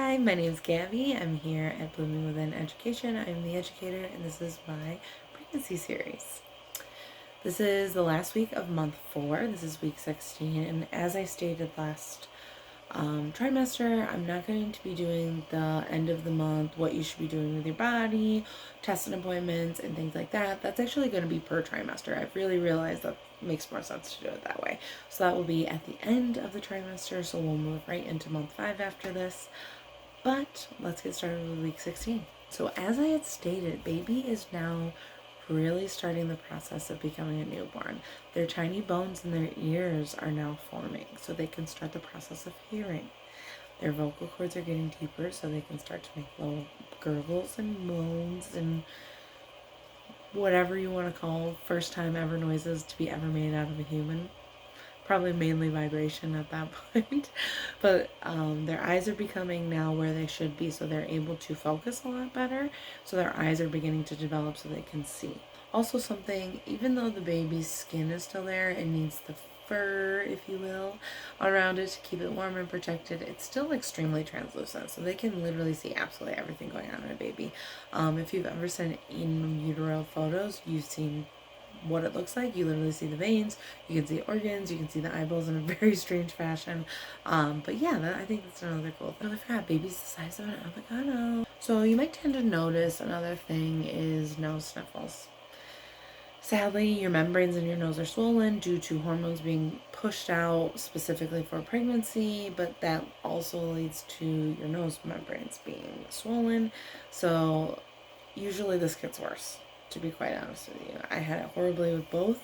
Hi, my name is Gabby. I'm here at Blooming Within Education. I'm the educator, and this is my pregnancy series. This is the last week of month 4. This is week 16, and as I stated last trimester, I'm not going to be doing the end of the month, what you should be doing with your body, testing appointments, and things like that. That's actually going to be per trimester. I've really realized that makes more sense to do it that way. So that will be at the end of the trimester, so we'll move right into month 5 after this. But let's get started with week 16. So as I had stated, baby is now really starting the process of becoming a newborn. Their tiny bones in their ears are now forming, so they can start the process of hearing. Their vocal cords are getting deeper, so they can start to make little gurgles and moans and whatever you want to call first time ever noises to be ever made out of a human. Probably mainly vibration at that point. But their eyes are becoming now where they should be, so they're able to focus a lot better. So their eyes are beginning to develop so they can see. Also something, even though the baby's skin is still there, it needs the fur, if you will, around it to keep it warm and protected, it's still extremely translucent. So they can literally see absolutely everything going on in a baby. If you've ever seen in utero photos, you've seen what it looks like. You literally see the veins, you can see organs, you can see the eyeballs in a very strange fashion. But yeah, I think that's another cool thing. I forgot, baby's the size of an avocado. So you might tend to notice another thing is nose sniffles. Sadly, your membranes in your nose are swollen due to hormones being pushed out specifically for pregnancy, but that also leads to your nose membranes being swollen. So usually this gets worse, to be quite honest with you. I had it horribly with both.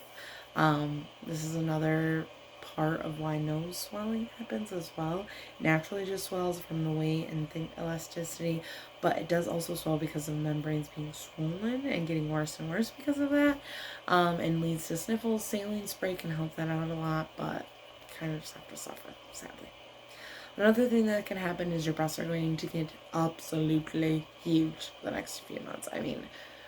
This is another part of why nose swelling happens as well. Naturally just swells from the weight and elasticity, but it does also swell because of membranes being swollen and getting worse and worse because of that, and leads to sniffles. Saline spray can help that out a lot, but kind of just have to suffer, sadly. Another thing that can happen is your breasts are going to get absolutely huge the next few months. I mean,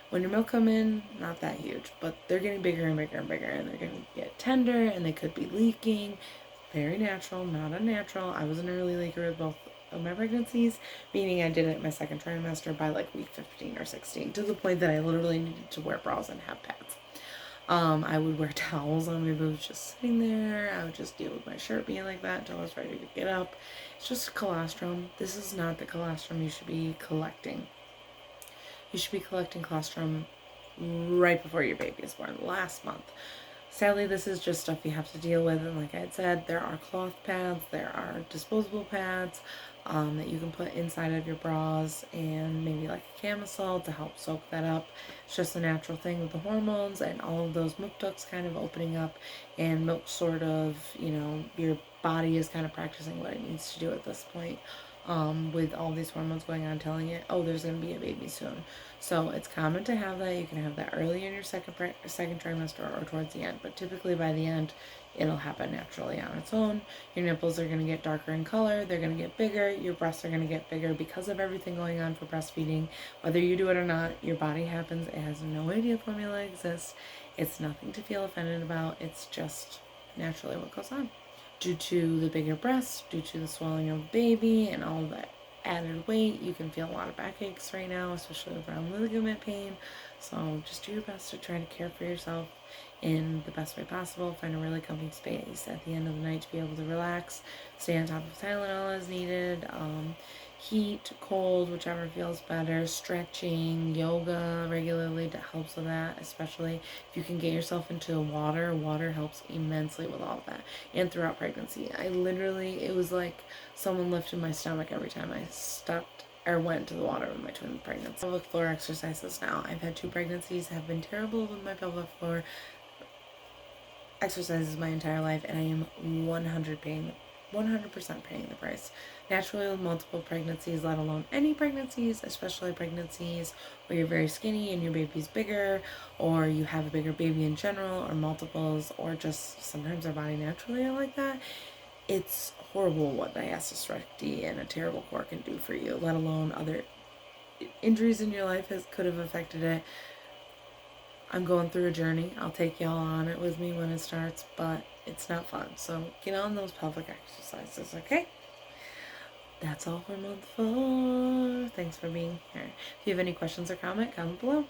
when your milk come in, not that huge, but they're getting bigger and bigger and bigger, and they're going to get tender, and they could be leaking. Very natural, not unnatural. I was an early leaker with both of my pregnancies, meaning I did it my second trimester by like week 15 or 16, to the point that I literally needed to wear bras and have pads. I would wear towels on my boobs just sitting there. I would just deal with my shirt being like that until I was ready to get up. It's just colostrum. This is not the colostrum you should be collecting. You should be collecting colostrum right before your baby is born, last month. Sadly, this is just stuff you have to deal with, and like I had said, there are cloth pads, there are disposable pads that you can put inside of your bras, and maybe like a camisole to help soak that up. It's just a natural thing with the hormones and all of those milk ducts kind of opening up, and milk sort of, your body is kind of practicing what it needs to do at this point. With all these hormones going on telling it, oh, there's going to be a baby soon. So it's common to have that. You can have that early in your second trimester or towards the end, but typically by the end, it'll happen naturally on its own. Your nipples are going to get darker in color. They're going to get bigger. Your breasts are going to get bigger because of everything going on for breastfeeding. Whether you do it or not, your body happens. It has no idea formula exists. It's nothing to feel offended about. It's just naturally what goes on. Due to the bigger breasts, due to the swelling of the baby and all that added weight, you can feel a lot of backaches right now, especially around ligament pain. So just do your best to try to care for yourself in the best way possible. Find a really comfy space at the end of the night to be able to relax. Stay on top of Tylenol as needed. Heat, cold, whichever feels better. Stretching, yoga regularly that helps with that, especially if you can get yourself into water. Water helps immensely with all of that. And throughout pregnancy, it was like someone lifted my stomach every time I stepped or went to the water with my twin pregnancy. Pelvic floor exercises now. I've had 2 pregnancies, have been terrible with my pelvic floor exercises my entire life, and I am 100% paying the price. Naturally, with multiple pregnancies, let alone any pregnancies, especially pregnancies where you're very skinny and your baby's bigger, or you have a bigger baby in general, or multiples, or just sometimes our body naturally are like that. It's horrible what diastasis and a terrible core can do for you, let alone other injuries in your life could have affected it. I'm going through a journey. I'll take y'all on it with me when it starts, but it's not fun. So get on those pelvic exercises, okay? that's all for month 4. Thanks for being here. If you have any questions or comment below.